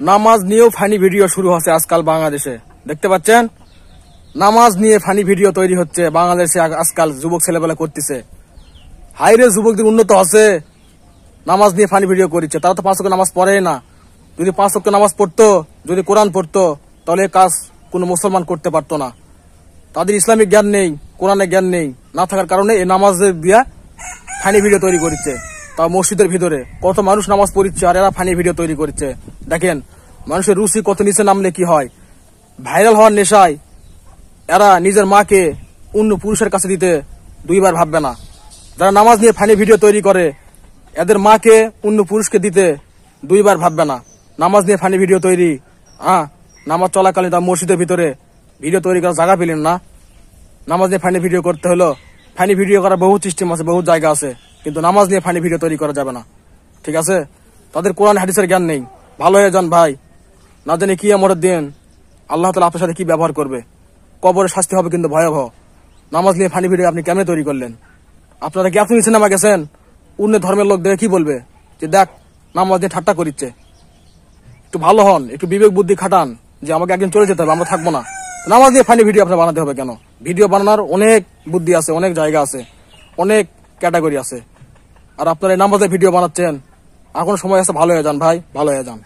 নামাজ নিয়েও funny video শুরু হচ্ছে আজকাল বাংলাদেশে, দেখতে পাচ্ছেন? নামাজ নিয়ে ফানি ভিডিও তৈরি হচ্ছে বাংলাদেশে আজকাল, যুবক ছেলেবেলা করতেছে। হাইরে যুবকদের উন্নত হচ্ছে, নামাজ নিয়ে ফানি ভিডিও করছে। তারা তো 5 ওয়াক্ত নামাজ পড়ে না। যদি 5 ওয়াক্ত নামাজ পড়তো, যদি কোরআন পড়তো, তাহলে কাজ কোনো মুসলমান করতে পারতো না। তাদের ইসলামিক জ্ঞান নেই, কোরআনের জ্ঞান নেই, না থাকার কারণে এই নামাজের দিয়া ফানি ভিডিও তৈরি করছে। তাও মসজিদের ভিতরে কত মানুষ নামাজ পড়ছে আর এরা ফানি ভিডিও তৈরি করছে। দেখেন মানুষের রুচি কত নিচে নামলে কি হয়। ভাইরাল হওয়ার নেশায় এরা নিজের মাকে অন্য পুরুষের কাছে দিতে 2 বার ভাববে না। যারা নামাজ নিয়ে ফানি ভিডিও তৈরি করে এদের মাকে অন্য পুরুষকে দিতে 2 বার ভাববে না। নামাজ নিয়ে ফানি ভিডিও তৈরি, নামাজ চলাকালীন তার মসজিদের ভিতরে ভিডিও তৈরি করার জায়গা পেলেন না। নামাজ নিয়ে ফানি ভিডিও করতে হলো। ফানি ভিডিও করার বহু সিস্টেম আছে, বহু জায়গা আছে, কিন্তু নামাজ নিয়ে ফানি ভিডিও তৈরি করা যাবে না। ঠিক আছে? তাদের কোরআন হাদিসের জ্ঞান নেই। ভালো হয়ে যান ভাই, না জানি কি আমরের দিন আল্লাহ তাআলা আপনার সাথে কি ব্যবহার করবে। কবরে শাস্তি হবে কিন্তু ভয়াবহ। নামাজ নিয়ে ফানি ভিডিও আপনি কেমনে তৈরি করলেন? আপনারা কি এত নিচে নামা গেছেন? অন্য ধর্মের লোক দেখে কি বলবে যে দেখ নামাজ নিয়ে ঠাট্টা করিচ্ছে। একটু ভালো হন, একটু বিবেক বুদ্ধি খাটান যে আমাকে একদিন চলে যেতে হবে, আমরা থাকবো না। নামাজ নিয়ে ফানি ভিডিও আপনার বানাতে হবে কেন? ভিডিও বানানোর অনেক বুদ্ধি আছে, অনেক জায়গা আছে, অনেক ক্যাটাগরি আছে। আর আপনারা এই নামাজের ভিডিও বানাচ্ছেন, এখন সময় আছে, ভালো হয়ে যান ভাই, ভালো হয়ে যান।